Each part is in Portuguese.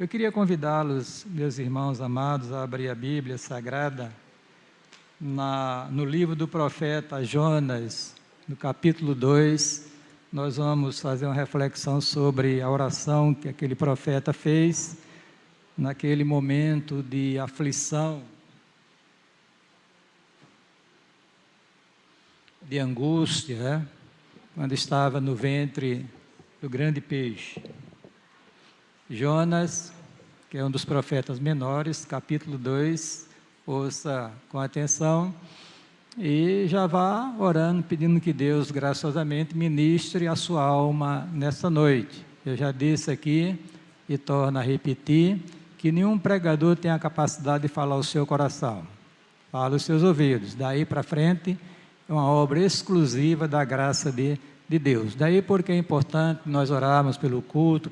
Eu queria convidá-los, meus irmãos amados, a abrir a Bíblia Sagrada no livro do profeta Jonas, no capítulo 2. Nós vamos fazer uma reflexão sobre a oração que aquele profeta fez naquele momento de aflição, de angústia, quando estava no ventre do grande peixe. Jonas, que é um dos profetas menores, capítulo 2, ouça com atenção e já vá orando, pedindo que Deus graciosamente ministre a sua alma nesta noite. Eu já disse aqui e torno a repetir que nenhum pregador tem a capacidade de falar o seu coração, fala os seus ouvidos. Daí para frente é uma obra exclusiva da graça de Deus. Daí porque é importante nós orarmos pelo culto,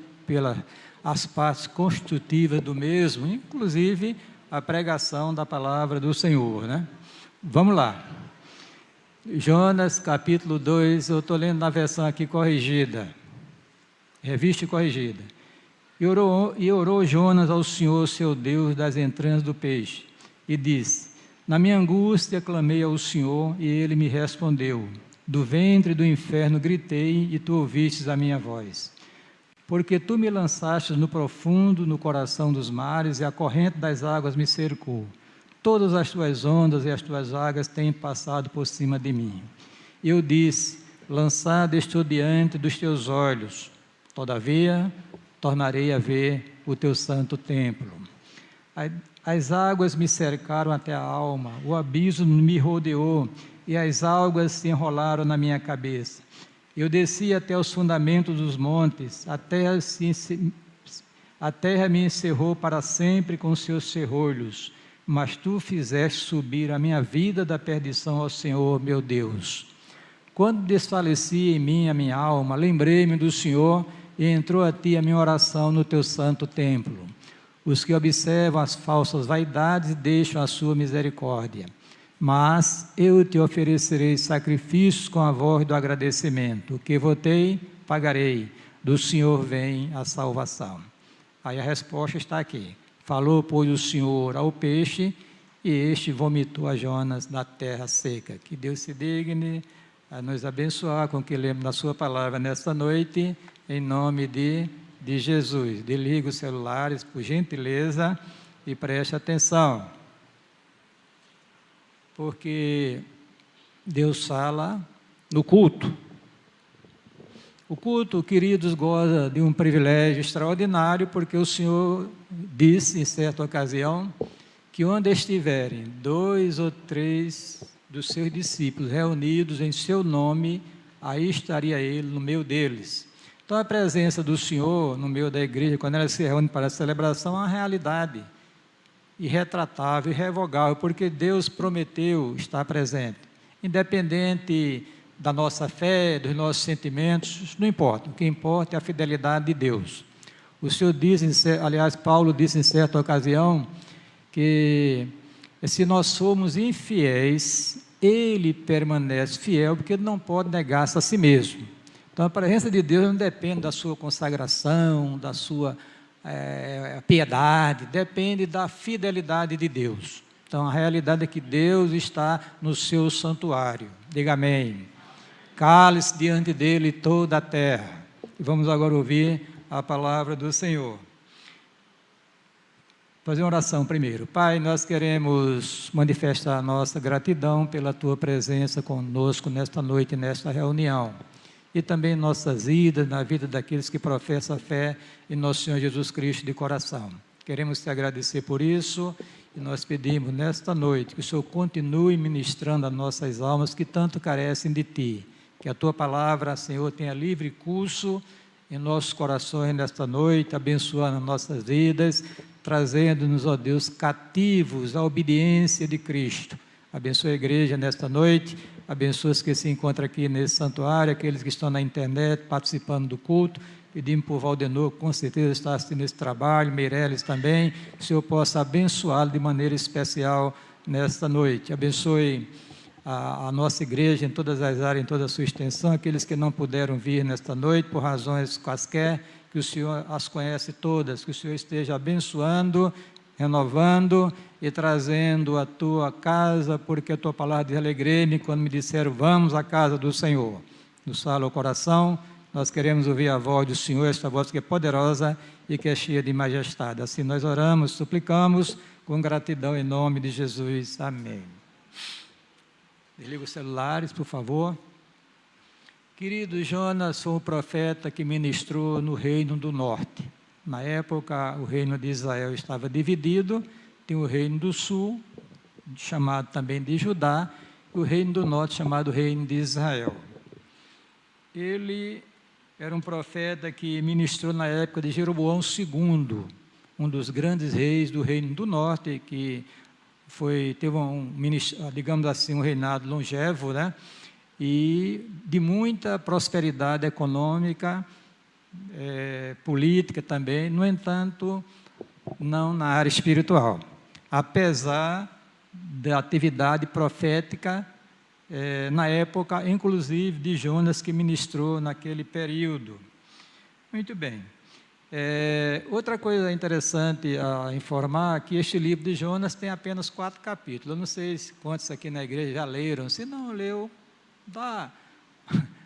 as partes constitutivas do mesmo, inclusive a pregação da palavra do Senhor, né? Vamos lá. Jonas, capítulo 2, eu estou lendo na versão aqui corrigida, revista e corrigida. E orou Jonas ao Senhor, seu Deus, das entranhas do peixe, e disse: na minha angústia clamei ao Senhor, e Ele me respondeu. Do ventre do inferno gritei, e Tu ouvistes a minha voz. Porque Tu me lançastes no profundo, no coração dos mares, e a corrente das águas me cercou. Todas as Tuas ondas e as Tuas águas têm passado por cima de mim. Eu disse: lançado estou diante dos Teus olhos, todavia tornarei a ver o Teu santo templo. As águas me cercaram até a alma, o abismo me rodeou, e as águas se enrolaram na minha cabeça. Eu desci até os fundamentos dos montes, a terra me encerrou para sempre com seus ferrolhos, mas Tu fizeste subir a minha vida da perdição ao Senhor, meu Deus. Quando desfaleci em mim a minha alma, lembrei-me do Senhor e entrou a Ti a minha oração no Teu santo templo. Os que observam as falsas vaidades deixam a sua misericórdia. Mas eu te oferecerei sacrifícios com a voz do agradecimento. O que votei, pagarei. Do Senhor vem a salvação. Aí a resposta está aqui. Falou, pois, o Senhor ao peixe, e este vomitou a Jonas da terra seca. Que Deus se digne a nos abençoar com o que lemos na sua palavra nesta noite, em nome de Jesus. Desligue os celulares, por gentileza, e preste atenção. Porque Deus fala no culto. O culto, queridos, goza de um privilégio extraordinário, porque o Senhor disse, em certa ocasião, que onde estiverem 2 ou 3 dos seus discípulos reunidos em seu nome, aí estaria Ele no meio deles. Então, a presença do Senhor no meio da igreja, quando ela se reúne para a celebração, é uma realidade irretratável, irrevogável, porque Deus prometeu estar presente. Independente da nossa fé, dos nossos sentimentos, isso não importa. O que importa é a fidelidade de Deus. O Senhor diz, aliás, Paulo disse em certa ocasião, que se nós somos infiéis, Ele permanece fiel, porque Ele não pode negar-se a si mesmo. Então, a presença de Deus não depende da sua consagração, da sua piedade, depende da fidelidade de Deus. Então, a realidade é que Deus está no seu santuário. Diga amém. Cale-se diante dele toda a terra. E vamos agora ouvir a palavra do Senhor. Fazer uma oração primeiro. Pai, nós queremos manifestar a nossa gratidão pela Tua presença conosco nesta noite, nesta reunião. E também nossas vidas, na vida daqueles que professam a fé em nosso Senhor Jesus Cristo de coração. Queremos te agradecer por isso e nós pedimos nesta noite que o Senhor continue ministrando as nossas almas que tanto carecem de Ti. Que a Tua palavra, Senhor, tenha livre curso em nossos corações nesta noite, abençoando nossas vidas, trazendo-nos, ó Deus, cativos à obediência de Cristo. Abençoe a igreja nesta noite, abençoe os que se encontram aqui nesse santuário, aqueles que estão na internet participando do culto. Pedimos por Valdenor, que com certeza está assistindo esse trabalho, Meireles também, que o Senhor possa abençoá-lo de maneira especial nesta noite. Abençoe a nossa igreja em todas as áreas, em toda a sua extensão, aqueles que não puderam vir nesta noite por razões quaisquer, que o Senhor as conhece todas, que o Senhor esteja abençoando, renovando e trazendo a tua casa, porque a tua palavra diz: alegrei-me quando me disseram, vamos à casa do Senhor. Nos fala o coração, nós queremos ouvir a voz do Senhor, esta voz que é poderosa e que é cheia de majestade. Assim nós oramos, suplicamos, com gratidão em nome de Jesus. Amém. Desliga os celulares, por favor. Querido, Jonas foi um profeta que ministrou no reino do norte. Na época, o reino de Israel estava dividido, tem o reino do sul, chamado também de Judá, e o reino do norte, chamado reino de Israel. Ele era um profeta que ministrou na época de Jeroboão II, um dos grandes reis do reino do norte, que teve digamos assim, um reinado longevo, né? E de muita prosperidade econômica, política também, no entanto, não na área espiritual, apesar da atividade profética na época, inclusive, de Jonas, que ministrou naquele período. Muito bem. Outra coisa interessante a informar é que este livro de Jonas tem apenas 4 capítulos. Eu não sei quantos aqui na igreja já leram. Se não leu,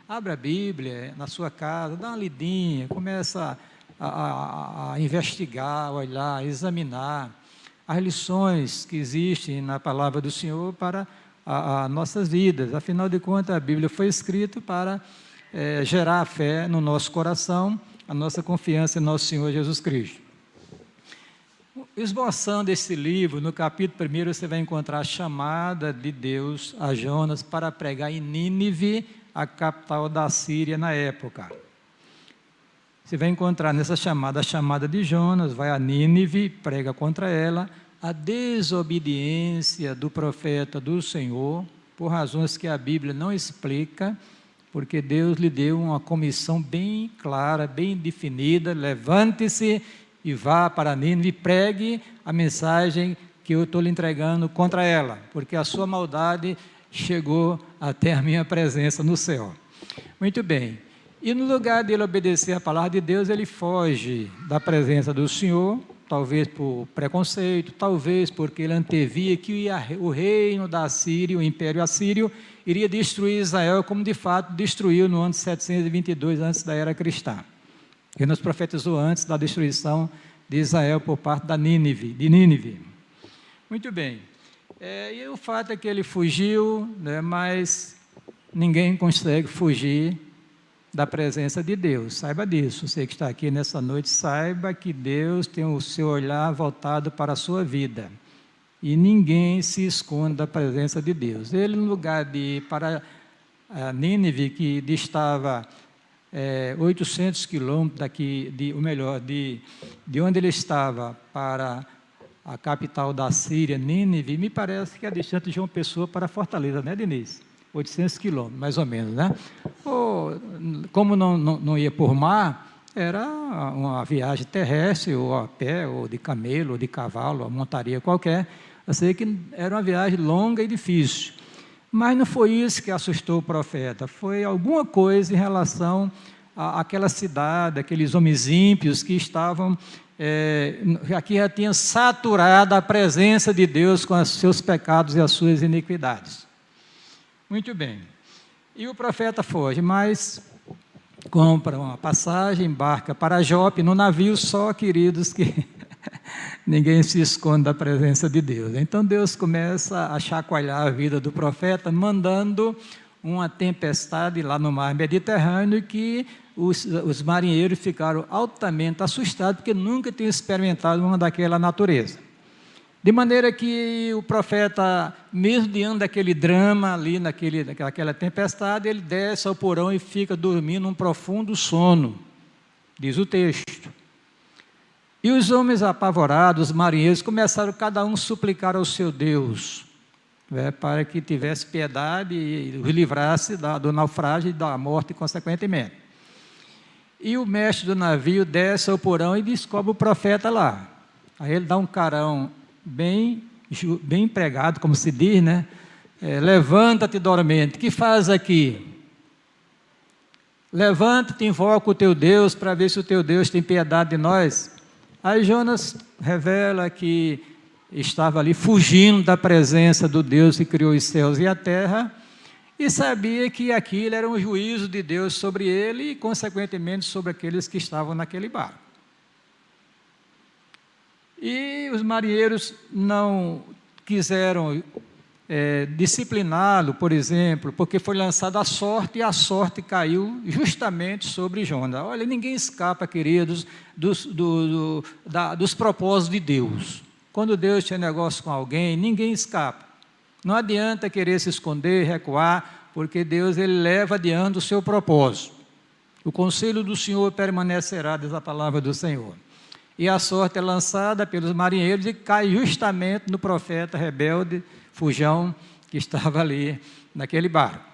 abre a Bíblia na sua casa, dá uma lidinha, começa a investigar, olhar, examinar as lições que existem na palavra do Senhor para as nossas vidas. Afinal de contas, a Bíblia foi escrita para gerar a fé no nosso coração, a nossa confiança em nosso Senhor Jesus Cristo. Esboçando esse livro, no capítulo 1, você vai encontrar a chamada de Deus a Jonas para pregar em Nínive, a capital da Síria na época. Você vai encontrar nessa chamada, a chamada de Jonas, vai a Nínive, prega contra ela, a desobediência do profeta do Senhor, por razões que a Bíblia não explica, porque Deus lhe deu uma comissão bem clara, bem definida: levante-se e vá para Nínive e pregue a mensagem que eu estou lhe entregando contra ela, porque a sua maldade chegou até a minha presença no céu. Muito bem. E no lugar de ele obedecer a palavra de Deus, ele foge da presença do Senhor, talvez por preconceito, talvez porque ele antevia que o reino da Síria, o Império Assírio, iria destruir Israel, como de fato destruiu no ano 722 antes da era cristã. Ele nos profetizou antes da destruição de Israel por parte de Nínive. Muito bem. E o fato é que ele fugiu, né, mas ninguém consegue fugir da presença de Deus. Saiba disso. Você que está aqui nessa noite, saiba que Deus tem o seu olhar voltado para a sua vida. E ninguém se esconde da presença de Deus. Ele, no lugar de ir para Nínive, que distava 800 quilômetros daqui, de onde ele estava para a capital da Síria, Nínive, me parece que é distante de João Pessoa para Fortaleza, né, Denise? 800 quilômetros, mais ou menos, né? Como não ia por mar, era uma viagem terrestre, ou a pé, ou de camelo, ou de cavalo, ou montaria qualquer. Eu sei que era uma viagem longa e difícil. Mas não foi isso que assustou o profeta, foi alguma coisa em relação àquela cidade, aqueles homens ímpios que estavam, aqui já tinham saturado a presença de Deus com os seus pecados e as suas iniquidades. Muito bem. E o profeta foge, mas compra uma passagem, embarca para Jope, no navio só, queridos, que ninguém se esconde da presença de Deus. Então Deus começa a chacoalhar a vida do profeta, mandando uma tempestade lá no mar Mediterrâneo, que os marinheiros ficaram altamente assustados, porque nunca tinham experimentado uma daquela natureza. De maneira que o profeta, mesmo diante daquele drama ali, naquela tempestade, ele desce ao porão e fica dormindo um profundo sono, diz o texto. E os homens apavorados, os marinheiros, começaram cada um a suplicar ao seu Deus, para que tivesse piedade e os livrasse do naufrágio e da morte, consequentemente. E o mestre do navio desce ao porão e descobre o profeta lá. Aí ele dá um carão bem empregado, como se diz, né? Levanta-te, dormente, que faz aqui? levanta-te e invoca o teu Deus para ver se o teu Deus tem piedade de nós. Aí Jonas revela que estava ali fugindo da presença do Deus que criou os céus e a terra, e sabia que aquilo era um juízo de Deus sobre ele e, consequentemente, sobre aqueles que estavam naquele barco. E os marinheiros não quiseram discipliná-lo, por exemplo, porque foi lançada a sorte e a sorte caiu justamente sobre Jonas. Olha, ninguém escapa, queridos, dos propósitos de Deus. Quando Deus tem negócio com alguém, ninguém escapa. Não adianta querer se esconder, recuar, porque Deus ele leva adiante o seu propósito. O conselho do Senhor permanecerá, diz a palavra do Senhor. E a sorte é lançada pelos marinheiros e cai justamente no profeta rebelde, fujão, que estava ali naquele barco.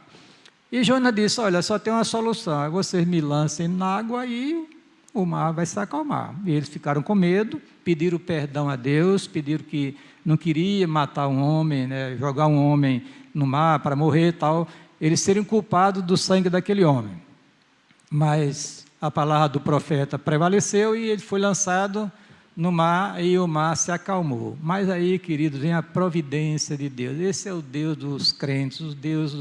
E Jonas disse, olha, só tem uma solução, vocês me lancem na água e o mar vai se acalmar. E eles ficaram com medo, pediram perdão a Deus, pediram que não queria matar um homem, né, jogar um homem no mar para morrer e tal, eles seriam culpados do sangue daquele homem. Mas a palavra do profeta prevaleceu e ele foi lançado no mar e o mar se acalmou. Mas aí, queridos, vem a providência de Deus. Esse é o Deus dos crentes, o Deus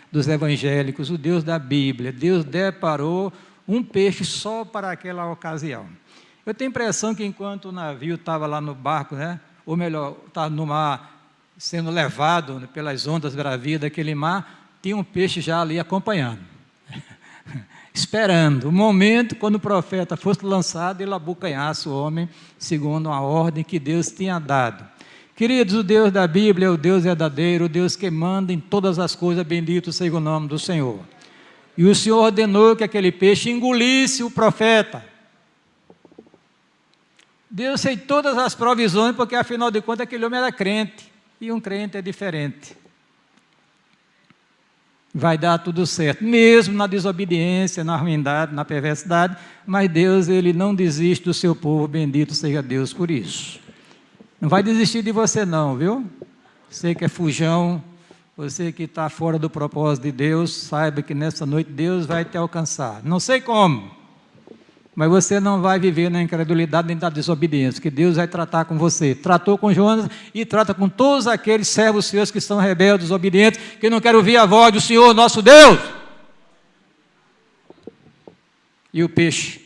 dos evangélicos, o Deus da Bíblia. Deus deparou um peixe só para aquela ocasião. Eu tenho a impressão que enquanto o navio estava lá no barco, né, ou melhor, estava no mar, sendo levado pelas ondas bravias daquele mar, tinha um peixe já ali acompanhando, esperando o momento quando o profeta fosse lançado, ele abocanhasse o homem, segundo a ordem que Deus tinha dado. Queridos, o Deus da Bíblia é o Deus verdadeiro, o Deus que manda em todas as coisas, bendito seja o nome do Senhor. E o Senhor ordenou que aquele peixe engolisse o profeta. Deus fez todas as provisões, porque afinal de contas aquele homem era crente, e um crente é diferente. Vai dar tudo certo, mesmo na desobediência, na ruindade, na perversidade, mas Deus, ele não desiste do seu povo, bendito seja Deus por isso. Não vai desistir de você não, viu? Você que é fujão, você que está fora do propósito de Deus, saiba que nessa noite Deus vai te alcançar. Não sei como, mas você não vai viver na incredulidade nem na desobediência, que Deus vai tratar com você. Tratou com Jonas e trata com todos aqueles servos seus que são rebeldes, desobedientes, que não querem ouvir a voz do Senhor, nosso Deus. E o peixe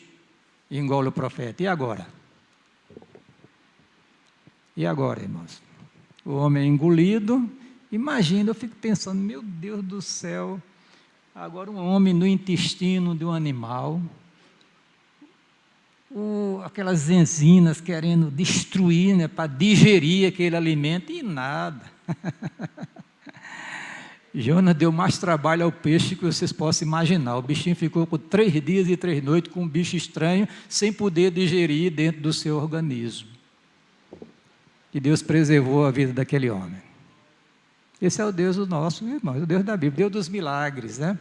engole o profeta. E agora? E agora, irmãos? O homem é engolido. Imagina, eu fico pensando, meu Deus do céu, agora um homem no intestino de um animal, aquelas enzimas querendo destruir, né, para digerir aquele alimento, e nada. Jonas deu mais trabalho ao peixe que vocês possam imaginar. O bichinho ficou com 3 dias e 3 noites com um bicho estranho, sem poder digerir dentro do seu organismo. E Deus preservou a vida daquele homem. Esse é o Deus do nosso irmão, o Deus da Bíblia, Deus dos milagres, né?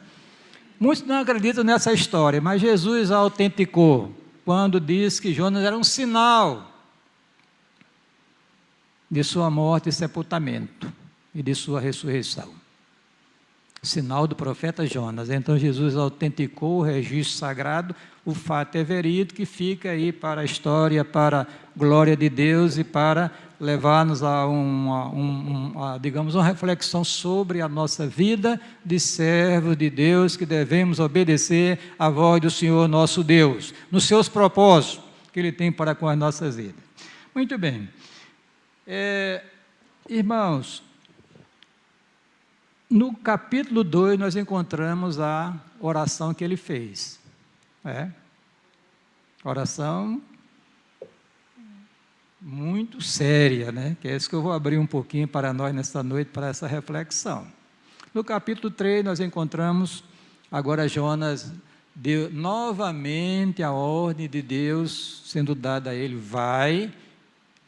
Muitos não acreditam nessa história, mas Jesus a autenticou quando diz que Jonas era um sinal de sua morte e sepultamento e de sua ressurreição. Sinal do profeta Jonas. Então Jesus autenticou o registro sagrado, o fato é verídico, que fica aí para a história, para a glória de Deus e para levar-nos a digamos, uma reflexão sobre a nossa vida de servos de Deus, que devemos obedecer à voz do Senhor nosso Deus, nos seus propósitos que Ele tem para com as nossas vidas. Muito bem. Irmãos, no capítulo 2 nós encontramos a oração que ele fez. Oração muito séria, né? Que é isso que eu vou abrir um pouquinho para nós nesta noite, para essa reflexão. No capítulo 3 nós encontramos, agora Jonas deu novamente a ordem de Deus sendo dada a ele: vai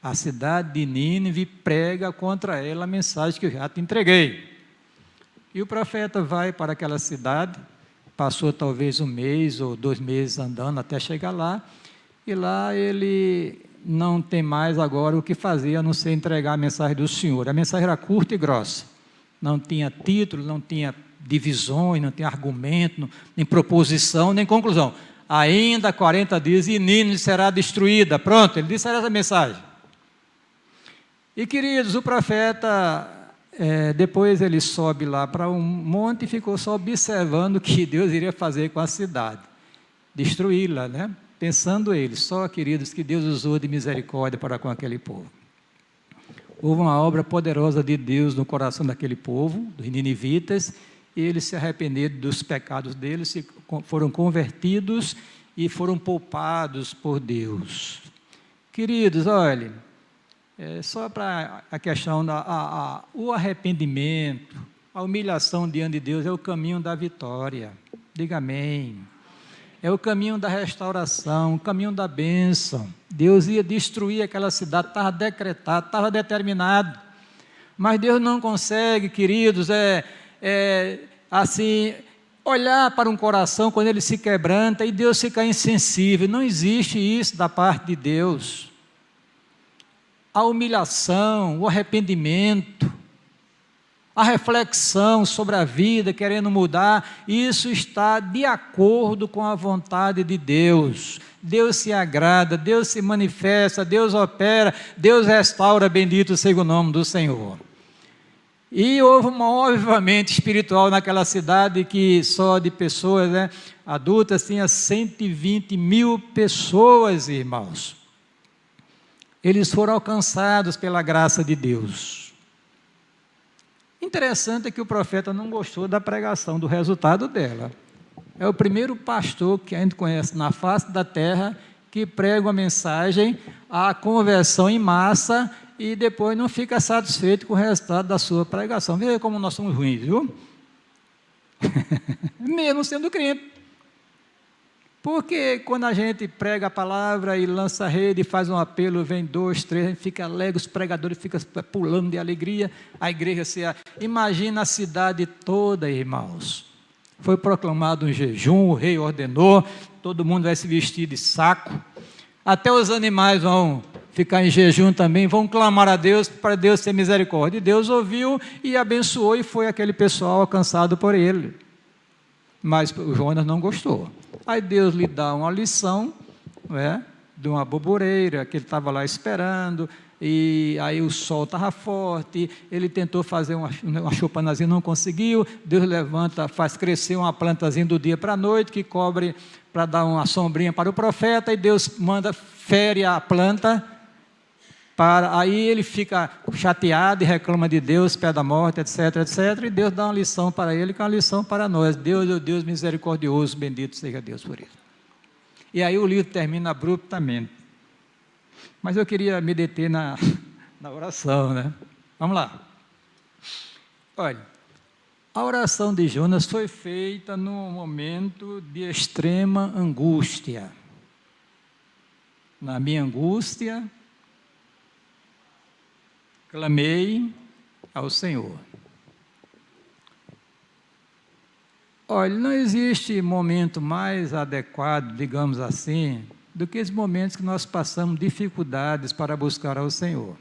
à cidade de Nínive e prega contra ela a mensagem que eu já te entreguei. E o profeta vai para aquela cidade, passou talvez 1 mês ou 2 meses andando até chegar lá, e lá ele não tem mais agora o que fazer, a não ser entregar a mensagem do Senhor. A mensagem era curta e grossa, não tinha título, não tinha divisões, não tem argumento, nem proposição, nem conclusão. Ainda 40 dias e Nínive será destruída. Pronto, ele disse essa mensagem. E, queridos, o profeta, depois ele sobe lá para um monte e ficou só observando o que Deus iria fazer com a cidade. Destruí-la, né? Pensando ele, só, queridos, que Deus usou de misericórdia para com aquele povo. Houve uma obra poderosa de Deus no coração daquele povo, dos ninivitas, e eles se arrependeram dos pecados deles, foram convertidos e foram poupados por Deus. Queridos, olhem, só para a questão o arrependimento, a humilhação diante de Deus é o caminho da vitória. Diga amém. É o caminho da restauração, o caminho da bênção. Deus ia destruir aquela cidade, estava decretado, estava determinado. Mas Deus não consegue, queridos, assim, olhar para um coração quando ele se quebranta e Deus fica insensível. Não existe isso da parte de Deus. A humilhação, o arrependimento, a reflexão sobre a vida, querendo mudar, isso está de acordo com a vontade de Deus. Deus se agrada, Deus se manifesta, Deus opera, Deus restaura, bendito seja o nome do Senhor. E houve um avivamento espiritual naquela cidade que só de pessoas adultas tinha 120 mil pessoas, irmãos. Eles foram alcançados pela graça de Deus. Interessante é que o profeta não gostou da pregação, do resultado dela. É o primeiro pastor que a gente conhece na face da terra que prega uma mensagem, a conversão em massa, e depois não fica satisfeito com o resultado da sua pregação. Veja como nós somos ruins, viu? Mesmo sendo crente. Porque quando a gente prega a palavra e lança a rede, faz um apelo, vem 2, 3, a gente fica alegre, os pregadores ficam pulando de alegria, a igreja imagina a cidade toda, irmãos. Foi proclamado um jejum, o rei ordenou, todo mundo vai se vestir de saco, até os animais vão ficar em jejum também, vão clamar a Deus, para Deus ter misericórdia. E Deus ouviu e abençoou, e foi aquele pessoal alcançado por ele. Mas o Jonas não gostou. Aí Deus lhe dá uma lição, de uma bobureira, que ele estava lá esperando, e aí o sol estava forte, ele tentou fazer uma chupanazinha, não conseguiu, Deus levanta, faz crescer uma plantazinha do dia para a noite, que cobre para dar uma sombrinha para o profeta, e Deus fere a planta, aí ele fica chateado e reclama de Deus, pé da morte, etc, etc, e Deus dá uma lição para ele, que é uma lição para nós. Deus é o Deus misericordioso, bendito seja Deus por isso. E aí o livro termina abruptamente. Mas eu queria me deter na oração, né? Vamos lá. Olha, a oração de Jonas foi feita num momento de extrema angústia. Na minha angústia, clamei ao Senhor. Olha, não existe momento mais adequado, digamos assim, do que os momentos que nós passamos dificuldades para buscar ao Senhor.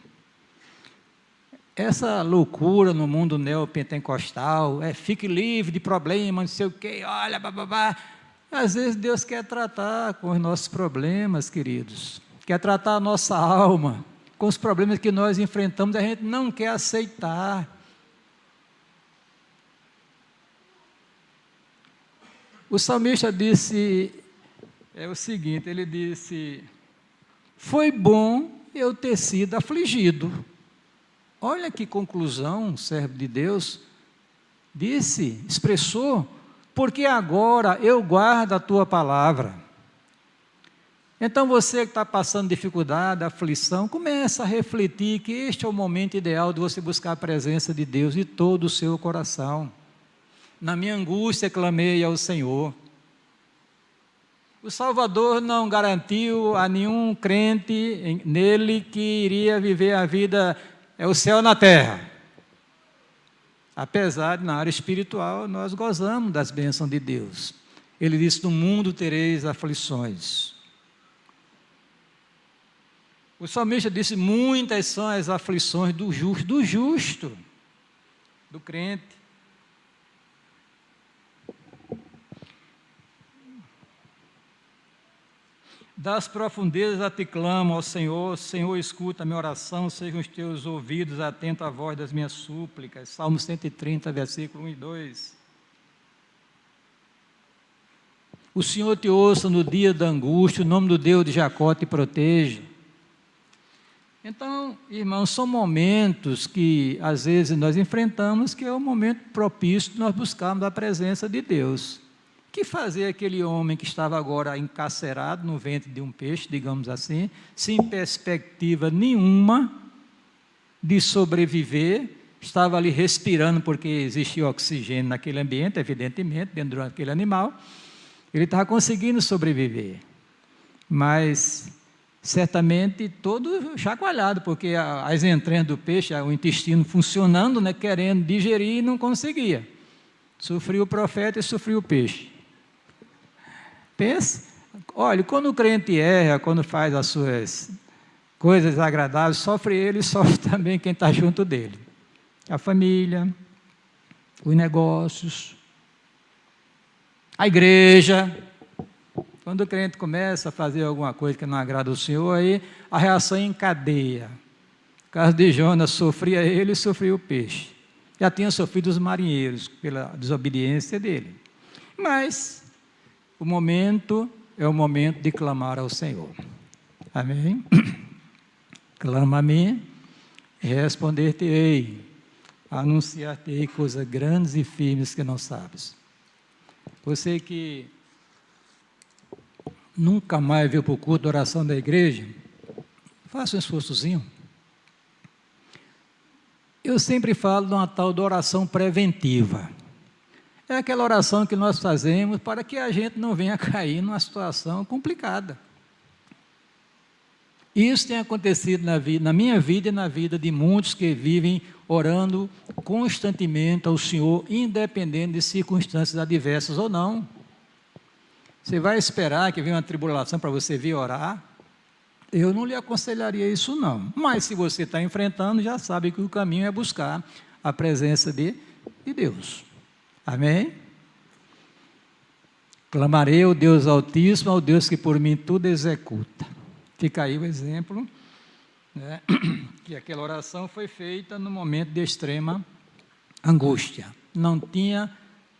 Essa loucura no mundo neopentecostal, fique livre de problemas, não sei o quê, olha, bababá. Às vezes Deus quer tratar com os nossos problemas, queridos, quer tratar a nossa alma, com os problemas que nós enfrentamos, a gente não quer aceitar. O salmista disse, o seguinte, ele disse, foi bom eu ter sido afligido. Olha que conclusão, servo de Deus, expressou, porque agora eu guardo a tua palavra. Então você que está passando dificuldade, aflição, começa a refletir que este é o momento ideal de você buscar a presença de Deus de todo o seu coração. Na minha angústia clamei ao Senhor. O Salvador não garantiu a nenhum crente nele que iria viver a vida, o céu na terra. Apesar de na área espiritual nós gozamos das bênçãos de Deus. Ele disse, no mundo tereis aflições. O salmista disse, muitas são as aflições do justo, do crente. Das profundezas a te clamo, ó Senhor. Senhor, escuta a minha oração, sejam os teus ouvidos atentos à voz das minhas súplicas. Salmo 130, versículo 1 e 2. O Senhor te ouça no dia da angústia, o nome do Deus de Jacó te proteja. Então, irmãos, são momentos que às vezes nós enfrentamos, que é o momento propício de nós buscarmos a presença de Deus. O que fazer aquele homem que estava agora encarcerado no ventre de um peixe, digamos assim, sem perspectiva nenhuma de sobreviver, estava ali respirando, porque existia oxigênio naquele ambiente, evidentemente, dentro daquele animal, ele estava conseguindo sobreviver, mas certamente todo chacoalhado, porque as entranhas do peixe, o intestino funcionando, né, querendo digerir e não conseguia. Sofreu o profeta e sofreu o peixe. Pense, olha, quando o crente erra, quando faz as suas coisas agradáveis, sofre ele e sofre também quem está junto dele. A família, os negócios, a igreja. Quando o crente começa a fazer alguma coisa que não agrada ao Senhor, aí a reação é em cadeia. No caso de Jonas, sofria ele e sofria o peixe. Já tinha sofrido os marinheiros pela desobediência dele. Mas o momento é o momento de clamar ao Senhor. Amém? Clama a mim, responder-te-ei, anunciar-te-ei coisas grandes e firmes que não sabes. Você que nunca mais veio para o culto de oração da igreja, faça um esforçozinho. Eu sempre falo de uma tal de oração preventiva. É aquela oração que nós fazemos para que a gente não venha cair numa situação complicada. Isso tem acontecido na minha vida e na vida de muitos que vivem orando constantemente ao Senhor, independente de circunstâncias adversas ou não. Você vai esperar que venha uma tribulação para você vir orar? Eu não lhe aconselharia isso não. Mas se você está enfrentando, já sabe que o caminho é buscar a presença de Deus. Amém? Clamarei ao Deus Altíssimo, ao Deus que por mim tudo executa. Fica aí o exemplo, né, que aquela oração foi feita no momento de extrema angústia. Não tinha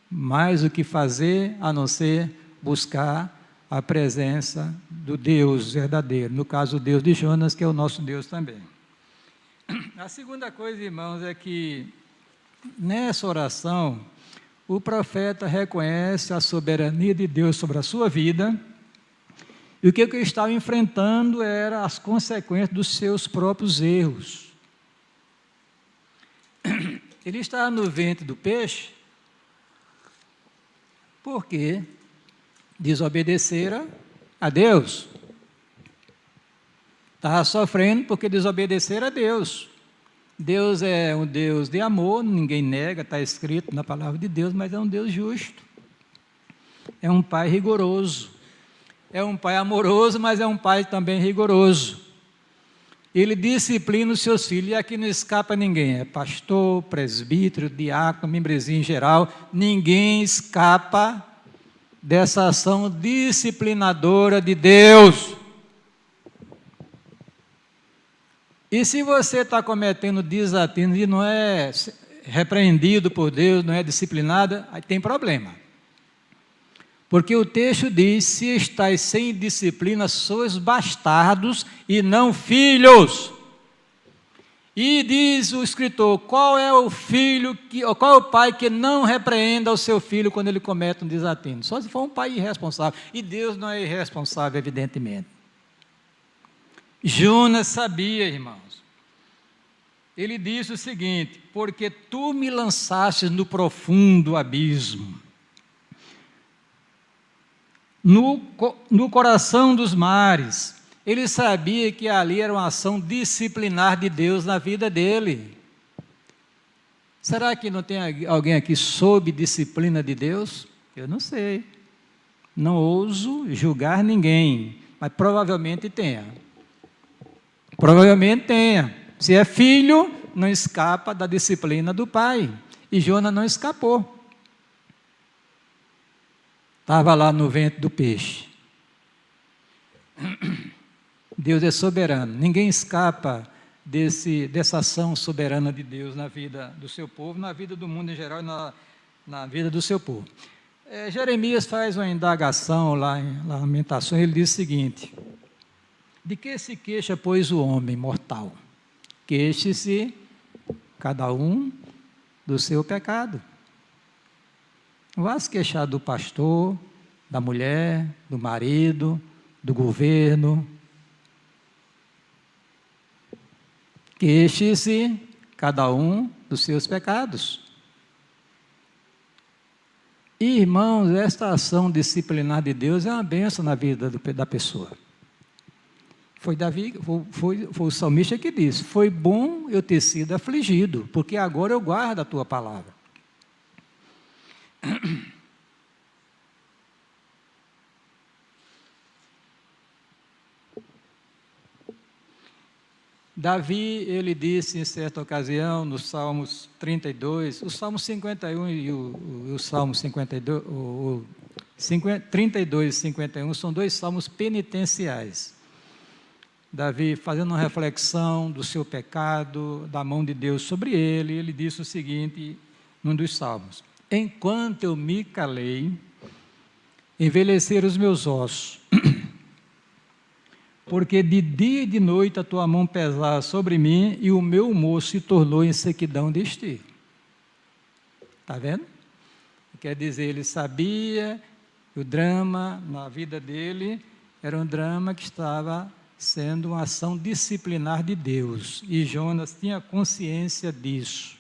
mais o que fazer a não ser buscar a presença do Deus verdadeiro, no caso o Deus de Jonas, que é o nosso Deus também. A segunda coisa, irmãos, é que nessa oração o profeta reconhece a soberania de Deus sobre a sua vida, e o que ele estava enfrentando eram as consequências dos seus próprios erros. Ele estava no ventre do peixe porque desobedecera a Deus. Estava sofrendo porque desobedecera a Deus. Deus é um Deus de amor, ninguém nega, está escrito na palavra de Deus, mas é um Deus justo. É um Pai rigoroso. É um Pai amoroso, mas é um Pai também rigoroso. Ele disciplina os seus filhos, e aqui não escapa ninguém, é pastor, presbítero, diácono, membresia em geral, ninguém escapa dessa ação disciplinadora de Deus. E se você está cometendo desatino e não é repreendido por Deus, não é disciplinado, aí tem problema. Porque o texto diz, se estáis sem disciplina, sois bastardos e não filhos. E diz o escritor, qual é o pai que não repreenda o seu filho quando ele comete um desatino? Só se for um pai irresponsável. E Deus não é irresponsável, evidentemente. Jonas sabia, irmãos. Ele disse o seguinte, porque tu me lançastes no profundo abismo, no coração dos mares. Ele sabia que ali era uma ação disciplinar de Deus na vida dele. Será que não tem alguém aqui sob disciplina de Deus? Eu não sei. Não ouso julgar ninguém, mas provavelmente tenha. Provavelmente tenha. Se é filho, não escapa da disciplina do pai. E Jonas não escapou. Estava lá no ventre do peixe. Deus é soberano, ninguém escapa dessa ação soberana de Deus na vida do seu povo, na vida do mundo em geral e na vida do seu povo. Jeremias faz uma indagação lá em Lamentações, ele diz o seguinte: de que se queixa, pois, o homem mortal? Queixe-se cada um do seu pecado. Não vá se queixar do pastor, da mulher, do marido, do governo. Queixe-se cada um dos seus pecados. E, irmãos, esta ação disciplinar de Deus é uma bênção na vida da pessoa. Foi o salmista que disse: foi bom eu ter sido afligido, porque agora eu guardo a tua palavra. Davi, ele disse em certa ocasião, nos Salmos 32, o Salmo 51 e o Salmo 52, 32 e 51 são dois salmos penitenciais. Davi, fazendo uma reflexão do seu pecado, da mão de Deus sobre ele, ele disse o seguinte, num dos salmos: enquanto eu me calei, envelheceram os meus ossos, porque de dia e de noite a tua mão pesava sobre mim e o meu humor se tornou em sequidão de estio. Está vendo? Quer dizer, ele sabia que o drama na vida dele era um drama que estava sendo uma ação disciplinar de Deus, e Jonas tinha consciência disso.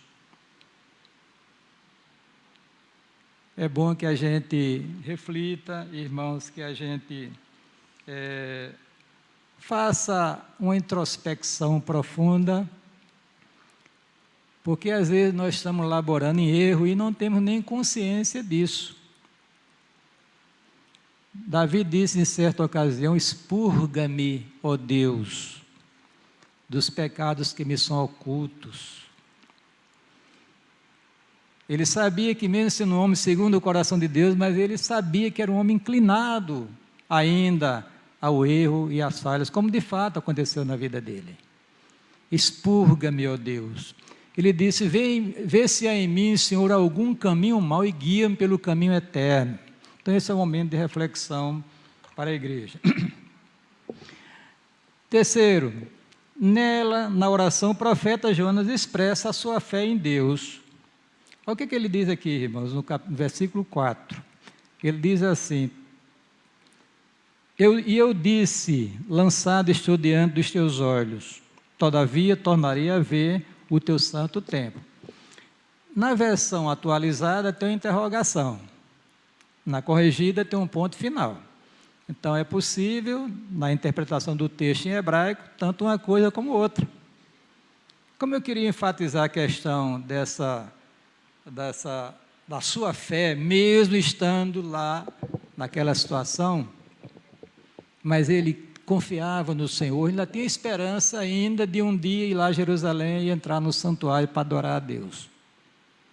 É bom que a gente reflita, irmãos, que a gente faça uma introspecção profunda, porque às vezes nós estamos laborando em erro e não temos nem consciência disso. Davi disse em certa ocasião: expurga-me, ó Deus, dos pecados que me são ocultos. Ele sabia que, mesmo sendo um homem segundo o coração de Deus, mas ele sabia que era um homem inclinado ainda ao erro e às falhas, como de fato aconteceu na vida dele. Expurga-me, ó Deus. Ele disse: vê se há em mim, Senhor, algum caminho mau e guia-me pelo caminho eterno. Então esse é o momento de reflexão para a igreja. Terceiro, na oração, o profeta Jonas expressa a sua fé em Deus. Olha o que ele diz aqui, irmãos, no versículo 4. Ele diz assim: eu disse, lançado estou diante dos teus olhos, todavia tornarei a ver o teu santo templo. Na versão atualizada tem uma interrogação, na corrigida tem um ponto final. Então é possível, na interpretação do texto em hebraico, tanto uma coisa como outra. Como eu queria enfatizar a questão da sua fé, mesmo estando lá naquela situação, mas ele confiava no Senhor, ainda tinha esperança ainda de um dia ir lá a Jerusalém e entrar no santuário para adorar a Deus.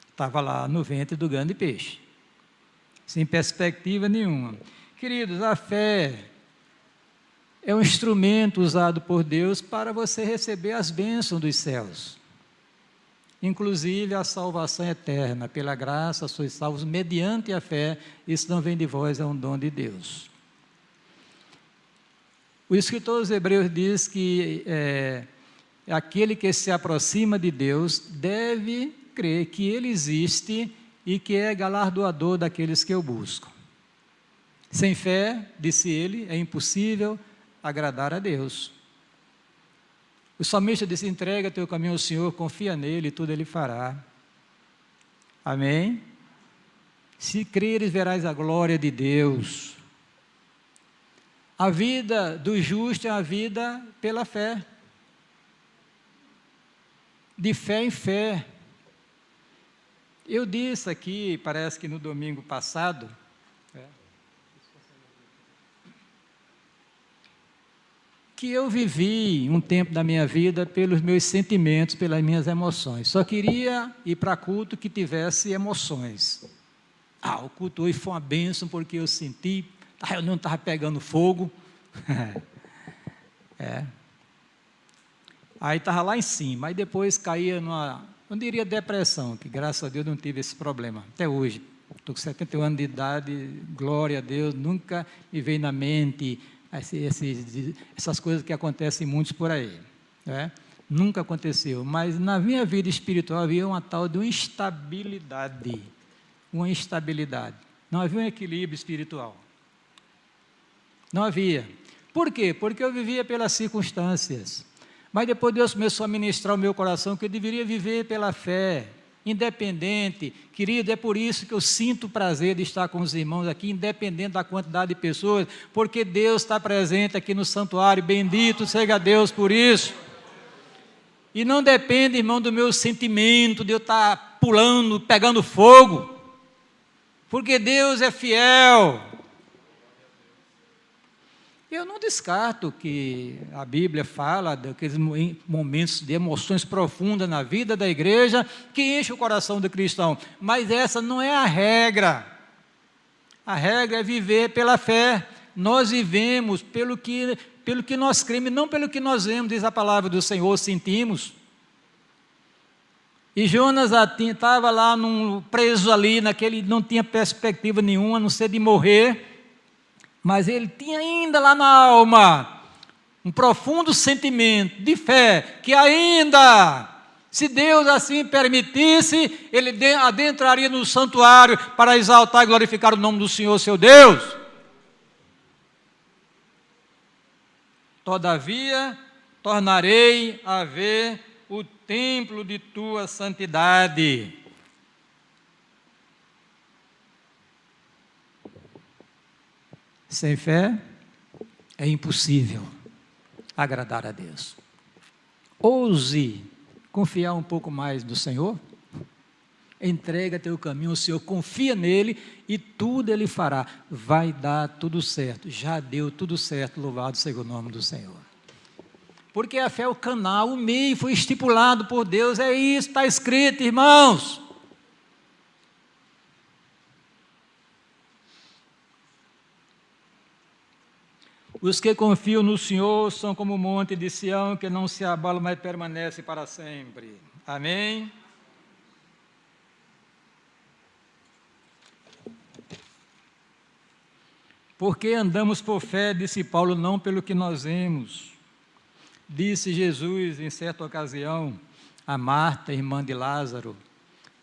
Estava lá no ventre do grande peixe, sem perspectiva nenhuma. Queridos, a fé é um instrumento usado por Deus para você receber as bênçãos dos céus, inclusive a salvação eterna. Pela graça sois salvos mediante a fé, isso não vem de vós, é um dom de Deus. O escritor aos Hebreus diz que aquele que se aproxima de Deus deve crer que Ele existe e que é galardoador daqueles que o buscam. Sem fé, disse ele, é impossível agradar a Deus. O salmista disse: entrega teu caminho ao Senhor, confia nele e tudo Ele fará. Amém? Se creres, verás a glória de Deus. A vida do justo é a vida pela fé, de fé em fé. Eu disse aqui, parece que no domingo passado, que eu vivi um tempo da minha vida pelos meus sentimentos, pelas minhas emoções. Só queria ir para culto que tivesse emoções. O culto hoje foi uma bênção porque eu senti, eu não estava pegando fogo. É. Aí estava lá em cima, aí depois caía numa, não diria depressão, que graças a Deus não tive esse problema, até hoje. Estou com 71 anos de idade, glória a Deus, nunca me veio na mente essas coisas que acontecem muitos por aí. Né? Nunca aconteceu, mas na minha vida espiritual havia uma tal de uma instabilidade. Não havia um equilíbrio espiritual. Não havia. Por quê? Porque eu vivia pelas circunstâncias. Mas depois Deus começou a ministrar o meu coração que eu deveria viver pela fé, independente. Querido, é por isso que eu sinto o prazer de estar com os irmãos aqui, independente da quantidade de pessoas, porque Deus está presente aqui no santuário, bendito seja Deus por isso. E não depende, irmão, do meu sentimento, de eu estar pulando, pegando fogo, porque Deus é fiel. Eu não descarto que a Bíblia fala daqueles momentos de emoções profundas na vida da igreja que enche o coração do cristão, mas essa não é a regra. A regra é viver pela fé. Nós vivemos pelo que nós cremos, não pelo que nós vemos, diz a palavra do Senhor, sentimos. E Jonas estava lá preso ali, não tinha perspectiva nenhuma, a não ser de morrer. Mas ele tinha ainda lá na alma um profundo sentimento de fé, que ainda, se Deus assim permitisse, ele adentraria no santuário para exaltar e glorificar o nome do Senhor, seu Deus. Todavia, tornarei a ver o templo de tua santidade. Sem fé é impossível agradar a Deus. Ouse confiar um pouco mais no Senhor. Entrega teu caminho ao Senhor, confia nele e tudo ele fará. Vai dar tudo certo. Já deu tudo certo, louvado seja o nome do Senhor. Porque a fé é o canal, o meio foi estipulado por Deus. É isso, está escrito, irmãos. Os que confiam no Senhor são como o monte de Sião, que não se abala, mas permanece para sempre. Amém? Porque andamos por fé, disse Paulo, não pelo que nós vemos. Disse Jesus, em certa ocasião, a Marta, irmã de Lázaro,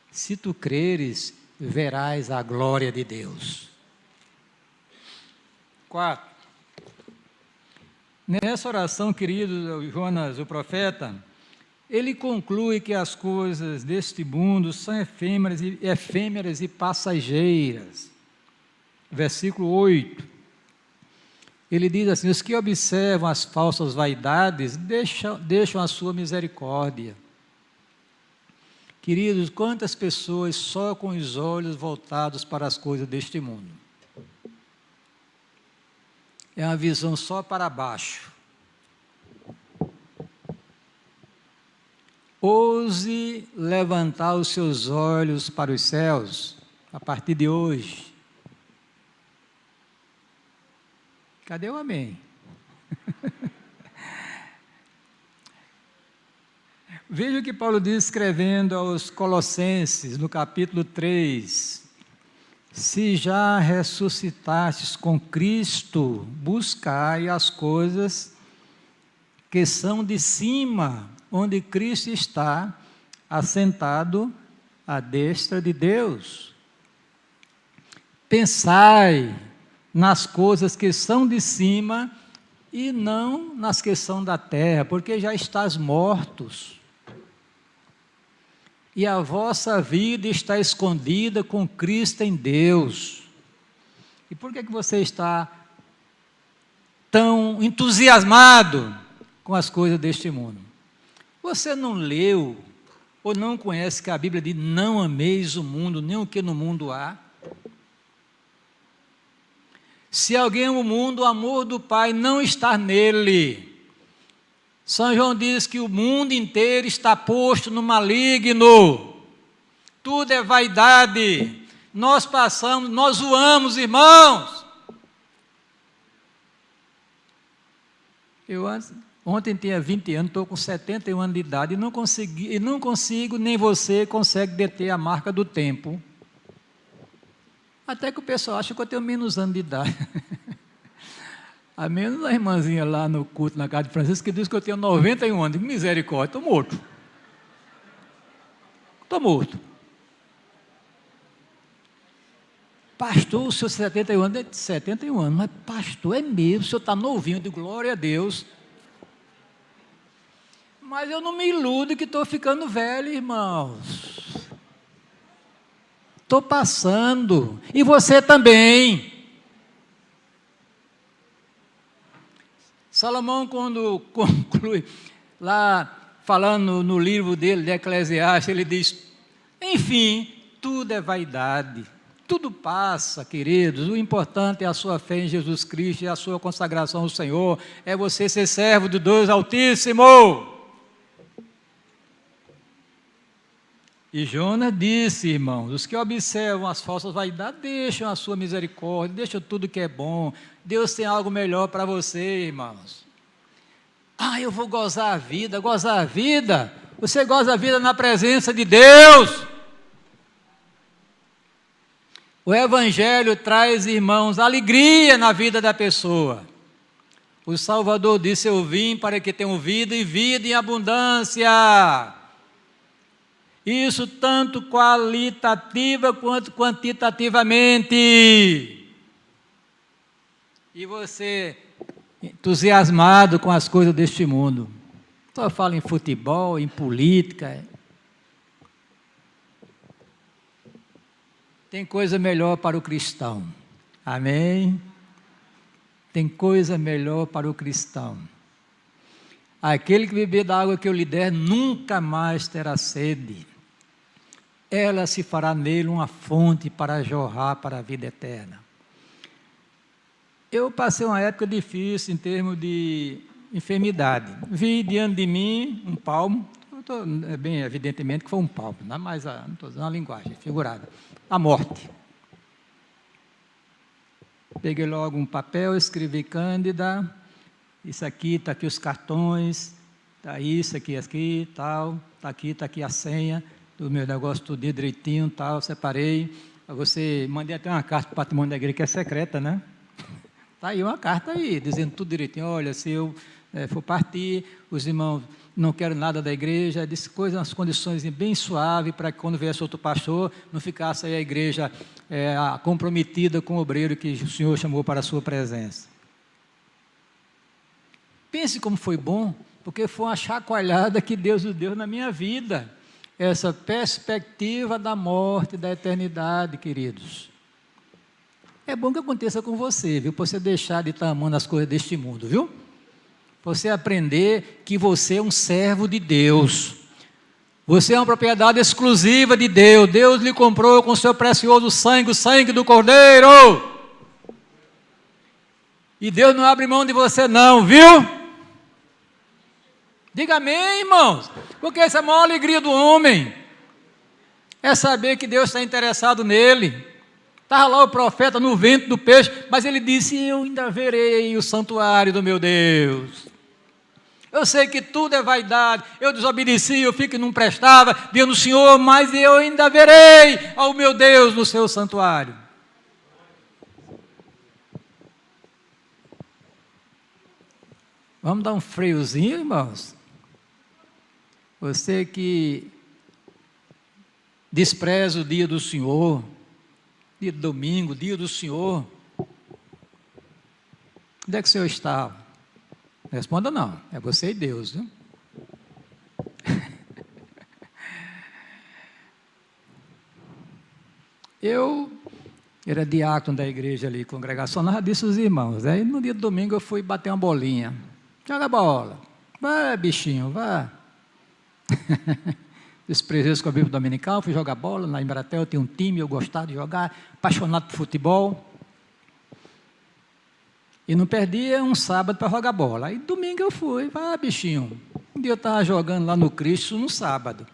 se tu creres, verás a glória de Deus. 4. Nessa oração, querido Jonas, o profeta, ele conclui que as coisas deste mundo são efêmeras e passageiras. Versículo 8, ele diz assim, os que observam as falsas vaidades, deixam a sua misericórdia. Queridos, quantas pessoas só com os olhos voltados para as coisas deste mundo? É uma visão só para baixo. Ouse levantar os seus olhos para os céus, a partir de hoje. Cadê o amém? Veja o que Paulo diz escrevendo aos Colossenses, no capítulo 3. Se já ressuscitastes com Cristo, buscai as coisas que são de cima, onde Cristo está assentado à destra de Deus. Pensai nas coisas que são de cima e não nas que são da terra, porque já estás mortos. E a vossa vida está escondida com Cristo em Deus. E por que você está tão entusiasmado com as coisas deste mundo? Você não leu ou não conhece que a Bíblia diz, não ameis o mundo, nem o que no mundo há? Se alguém ama o mundo, o amor do Pai não está nele. São João diz que o mundo inteiro está posto no maligno. Tudo é vaidade. Nós zoamos, irmãos. Ontem tinha 20 anos, estou com 71 anos de idade e não consigo, nem você consegue deter a marca do tempo. Até que o pessoal acha que eu tenho menos anos de idade. A menos a irmãzinha lá no culto, na casa de Francisco, que diz que eu tenho 91 anos. Misericórdia, estou morto. Estou morto. Pastor, o senhor 71 anos, 71 anos, mas pastor, é mesmo, o senhor está novinho, de glória a Deus. Mas eu não me iludo que estou ficando velho, irmãos. Estou passando, e você também. Salomão, quando conclui, lá falando no livro dele, de Eclesiastes, ele diz, enfim, tudo é vaidade, tudo passa, queridos, o importante é a sua fé em Jesus Cristo, é a sua consagração ao Senhor, é você ser servo de Deus Altíssimo. E Jonas disse, irmãos, os que observam as falsas vaidades, deixam a sua misericórdia, deixam tudo que é bom, Deus tem algo melhor para você, irmãos. Eu vou gozar a vida, você goza a vida na presença de Deus. O Evangelho traz, irmãos, alegria na vida da pessoa. O Salvador disse, eu vim para que tenham vida e vida em abundância. Isso tanto qualitativa quanto quantitativamente. E você, entusiasmado com as coisas deste mundo. Só fala em futebol, em política. Tem coisa melhor para o cristão. Amém? Tem coisa melhor para o cristão. Aquele que beber da água que eu lhe der, nunca mais terá sede. Ela se fará nele uma fonte para jorrar para a vida eterna. Eu passei uma época difícil em termos de enfermidade. Vi diante de mim um palmo, bem evidentemente que foi um palmo, não é mais não estou usando a linguagem figurada, a morte. Peguei logo um papel, escrevi Cândida, isso aqui, está aqui os cartões, está isso aqui, tal, está aqui a senha do meu negócio, tudo direitinho, tal, separei. Você mandei até uma carta para o patrimônio da igreja, que é secreta, né? Está aí uma carta aí, dizendo tudo direitinho, olha, se eu for partir, os irmãos não querem nada da igreja, disse coisas, umas condições bem suaves, para que quando viesse outro pastor, não ficasse aí a igreja comprometida com o obreiro que o Senhor chamou para a sua presença. Pense como foi bom, porque foi uma chacoalhada que Deus nos deu na minha vida, essa perspectiva da morte, da eternidade, queridos. É bom que aconteça com você, viu? Para você deixar de estar amando as coisas deste mundo, viu? Para você aprender que você é um servo de Deus. Você é uma propriedade exclusiva de Deus. Deus lhe comprou com o seu precioso sangue, o sangue do Cordeiro. E Deus não abre mão de você não, viu? Diga amém, irmãos. Porque essa é a maior alegria do homem. É saber que Deus está interessado nele. Estava lá o profeta no ventre do peixe, mas ele disse, eu ainda verei o santuário do meu Deus. Eu sei que tudo é vaidade, eu desobedeci, eu fico que não prestava, dizendo, Senhor, mas eu ainda verei ao meu Deus no seu santuário. Vamos dar um freiozinho, irmãos? Você que despreza o dia do Senhor, dia de domingo, dia do Senhor, onde é que o Senhor está? Responda não, é você e Deus, viu? Eu era diácono da igreja ali, congregacional, disse os irmãos, aí no dia de domingo eu fui bater uma bolinha, joga a bola, vai bichinho, vai. Desprezei com a Bíblia Dominical, fui jogar bola, na Embratel tinha um time, eu gostava de jogar, apaixonado por futebol, e não perdia um sábado para jogar bola. Aí domingo eu fui, vai bichinho. Um dia eu estava jogando lá no Cristo no sábado,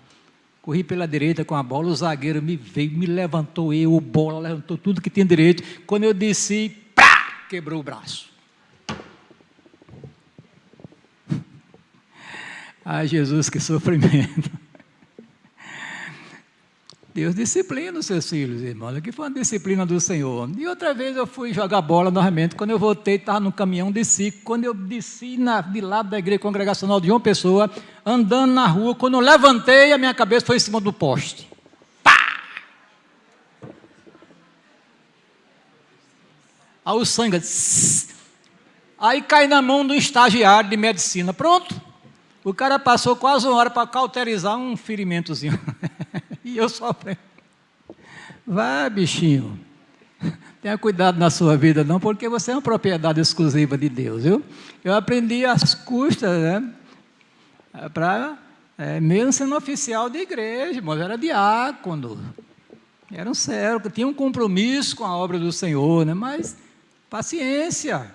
corri pela direita com a bola, o zagueiro me veio, me levantou o bola levantou tudo que tinha direito, quando eu desci, pá, quebrou o braço. Ai, Jesus, que sofrimento. Deus disciplina os seus filhos, irmãos. Aqui foi uma disciplina do Senhor. E outra vez eu fui jogar bola novamente. Quando eu voltei, estava no caminhão, desci. Quando eu desci de lado da igreja congregacional de João Pessoa, andando na rua, quando eu levantei, a minha cabeça foi em cima do poste. Pá! Aí o sangue... Aí cai na mão do estagiário de medicina. Pronto. O cara passou quase 1 hora para cauterizar um ferimentozinho. E eu sofrendo. Vai, bichinho. Tenha cuidado na sua vida, não, porque você é uma propriedade exclusiva de Deus, viu? Eu aprendi às custas, né? Mesmo sendo oficial de igreja, mas era diácono. Era um servo, tinha um compromisso com a obra do Senhor, né? Mas paciência,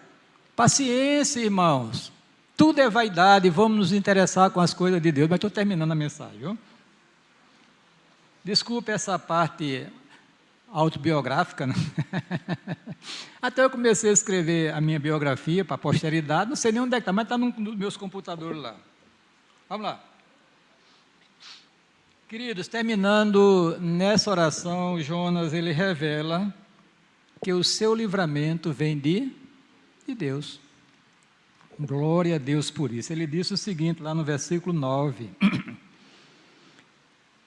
irmãos. Tudo é vaidade, vamos nos interessar com as coisas de Deus. Mas estou terminando a mensagem, viu? Desculpe essa parte autobiográfica, né? Até eu comecei a escrever a minha biografia para a posteridade, não sei nem onde é que está, mas está num dos meus computadores lá. Vamos lá. Queridos, terminando nessa oração, Jonas, ele revela que o seu livramento vem de Deus. Glória a Deus por isso. Ele disse o seguinte, lá no versículo 9...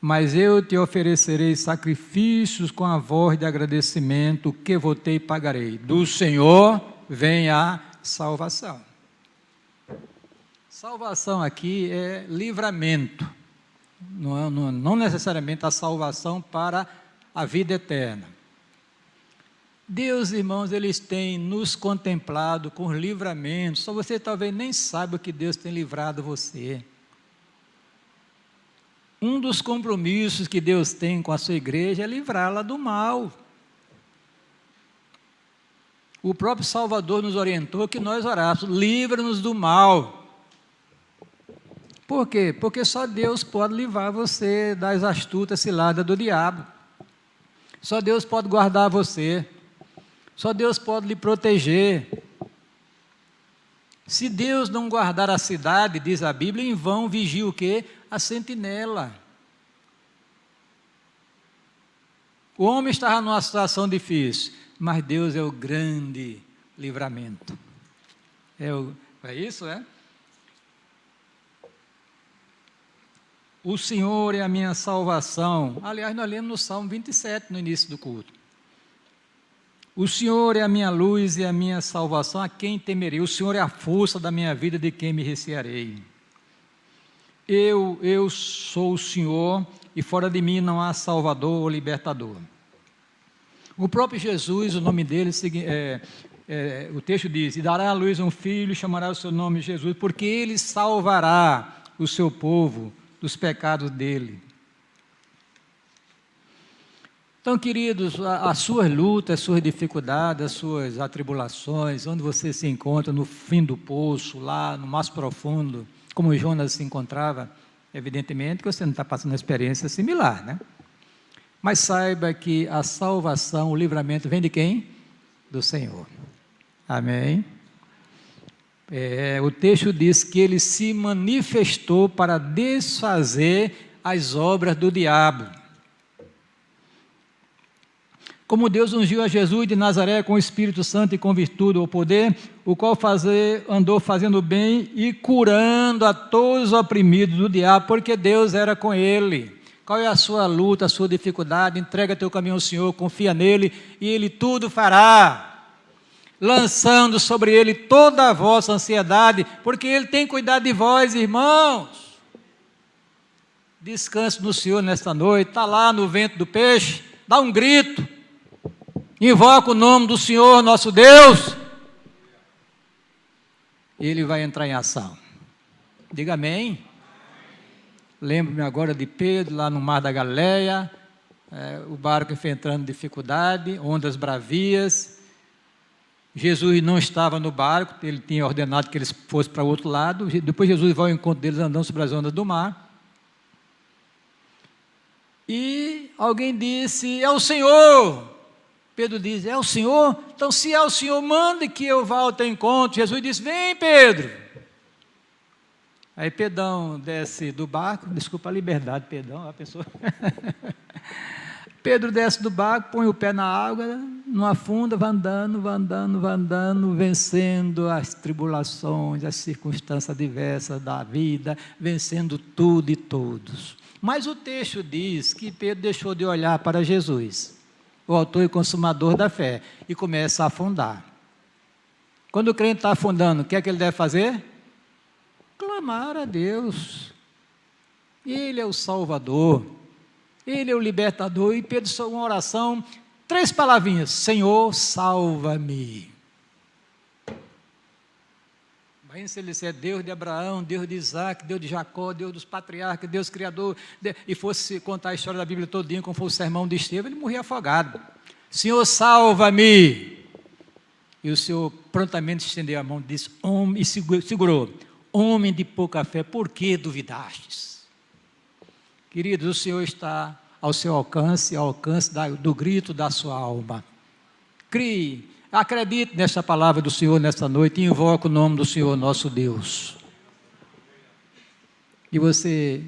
Mas eu te oferecerei sacrifícios com a voz de agradecimento, que votei e pagarei. Do Senhor vem a salvação. Salvação aqui é livramento, não necessariamente a salvação para a vida eterna. Deus, irmãos, eles têm nos contemplado com livramento, só você talvez nem saiba que Deus tem livrado você. Um dos compromissos que Deus tem com a sua igreja é livrá-la do mal. O próprio Salvador nos orientou que nós orássemos, livra-nos do mal. Por quê? Porque só Deus pode livrar você das astutas ciladas do diabo. Só Deus pode guardar você. Só Deus pode lhe proteger. Se Deus não guardar a cidade, diz a Bíblia, em vão vigia o quê? A sentinela. O homem estava numa situação difícil, mas Deus é o grande livramento. É isso, é? O Senhor é a minha salvação. Aliás, nós lemos no Salmo 27, no início do culto. O Senhor é a minha luz e a minha salvação, a quem temerei? O Senhor é a força da minha vida, de quem me recearei? Eu sou o Senhor, e fora de mim não há Salvador ou Libertador. O próprio Jesus, o nome dele, o texto diz, e dará à luz um filho, e chamará o seu nome Jesus, porque ele salvará o seu povo dos pecados dele. Então, queridos, as suas lutas, as suas dificuldades, as suas atribulações, onde você se encontra no fim do poço, lá no mais profundo, como Jonas se encontrava, evidentemente que você não está passando uma experiência similar, né? Mas saiba que a salvação, o livramento vem de quem? Do Senhor. Amém? O texto diz que ele se manifestou para desfazer as obras do diabo. Como Deus ungiu a Jesus de Nazaré com o Espírito Santo e com virtude ou poder, o qual andou fazendo bem e curando a todos os oprimidos do diabo, porque Deus era com ele. Qual é a sua luta, a sua dificuldade? Entrega teu caminho ao Senhor, confia nele e ele tudo fará, lançando sobre ele toda a vossa ansiedade, porque ele tem cuidado de vós, irmãos. Descanse no Senhor nesta noite, está lá no ventre do peixe, dá um grito, invoca o nome do Senhor, nosso Deus, ele vai entrar em ação. Diga amém. Lembro-me agora de Pedro, lá no Mar da Galileia, o barco foi entrando em dificuldade, ondas bravias. Jesus não estava no barco, ele tinha ordenado que eles fossem para o outro lado. Depois Jesus vai ao encontro deles andando sobre as ondas do mar. E alguém disse, é o Senhor. Pedro diz, é o Senhor? Então se é o Senhor, mande que eu vá ao teu encontro. Jesus disse, vem Pedro. Aí Pedrão desce do barco, desculpa a liberdade, Pedrão, a pessoa. Pedro desce do barco, põe o pé na água, não afunda, vai andando, vai andando, vai andando, vencendo as tribulações, as circunstâncias diversas da vida, vencendo tudo e todos. Mas o texto diz que Pedro deixou de olhar para Jesus, o autor e consumador da fé, e começa a afundar. Quando o crente está afundando, o que é que ele deve fazer? Clamar a Deus. Ele é o Salvador, Ele é o libertador. E Pedro, uma oração, 3 palavrinhas: Senhor, salva-me. Imagina se ele é Deus de Abraão, Deus de Isaac, Deus de Jacó, Deus dos patriarcas, Deus criador, e fosse contar a história da Bíblia todinha, como foi o sermão de Estevão, ele morria afogado. Senhor, salva-me. E o Senhor prontamente estendeu a mão e disse, e segurou: homem de pouca fé, por que duvidastes? Queridos, o Senhor está ao seu alcance, ao alcance do grito da sua alma. Crie, acredite nesta palavra do Senhor nesta noite e invoque o nome do Senhor nosso Deus. E você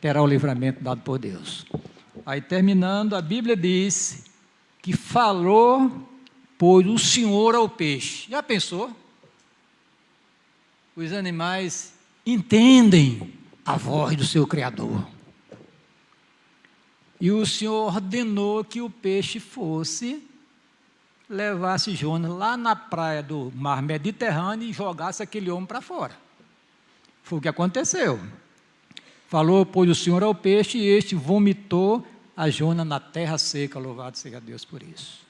terá o livramento dado por Deus. Aí terminando, a Bíblia diz que falou, pois, o Senhor ao peixe. Já pensou? Os animais entendem a voz do seu Criador. E o Senhor ordenou que o peixe levasse Jonas lá na praia do mar Mediterrâneo e jogasse aquele homem para fora. Foi o que aconteceu. Falou, pois, o Senhor ao peixe, e este vomitou a Jonas na terra seca. Louvado seja Deus por isso.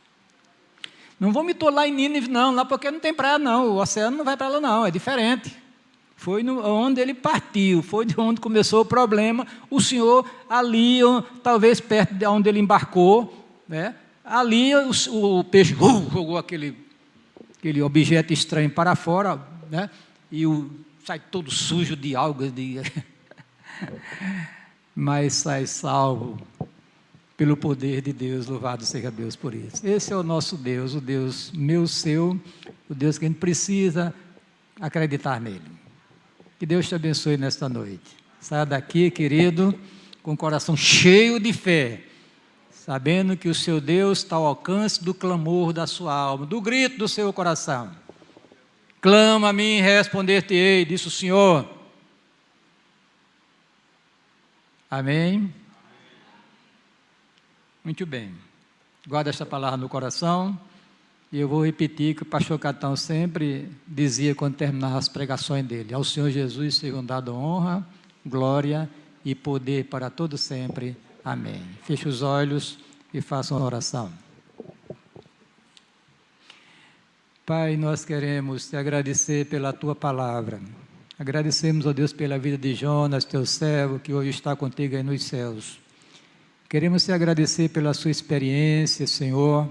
Não vomitou lá em Nínive, não, lá porque não tem praia, não. O oceano não vai para lá, não, é diferente. Foi onde ele partiu, foi de onde começou o problema. O Senhor ali, talvez perto de onde ele embarcou, né? Ali o peixe jogou aquele objeto estranho para fora, né? E sai todo sujo de algas, mas sai salvo pelo poder de Deus. Louvado seja Deus por isso. Esse é o nosso Deus, o Deus meu, seu, o Deus que a gente precisa acreditar nele. Que Deus te abençoe nesta noite. Saia daqui, querido, com o coração cheio de fé, sabendo que o seu Deus está ao alcance do clamor da sua alma, do grito do seu coração. Clama a mim, responder-te-ei, disse o Senhor. Amém? Muito bem. Guarda esta palavra no coração. E eu vou repetir que o pastor Catão sempre dizia quando terminava as pregações dele: ao Senhor Jesus sejam dado honra, glória e poder para todo sempre. Amém. Feche os olhos e faça uma oração. Pai, nós queremos te agradecer pela tua palavra. Agradecemos, ó Deus, pela vida de Jonas, teu servo, que hoje está contigo aí nos céus. Queremos te agradecer pela sua experiência, Senhor,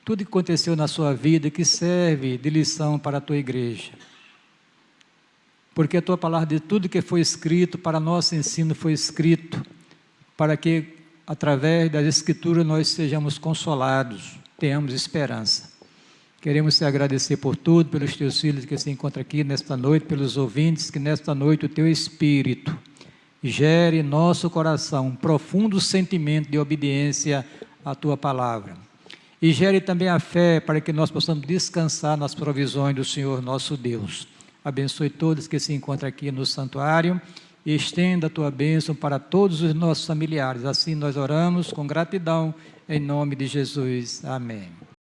tudo que aconteceu na sua vida, que serve de lição para a tua igreja. Porque a tua palavra diz: tudo que foi escrito para nosso ensino foi escrito, para que, através das Escrituras, nós sejamos consolados, tenhamos esperança. Queremos te agradecer por tudo, pelos teus filhos que se encontram aqui nesta noite, pelos ouvintes, que nesta noite o teu Espírito gere em nosso coração um profundo sentimento de obediência à tua palavra. E gere também a fé para que nós possamos descansar nas provisões do Senhor nosso Deus. Abençoe todos que se encontram aqui no santuário e estenda a tua bênção para todos os nossos familiares. Assim nós oramos com gratidão, em nome de Jesus. Amém.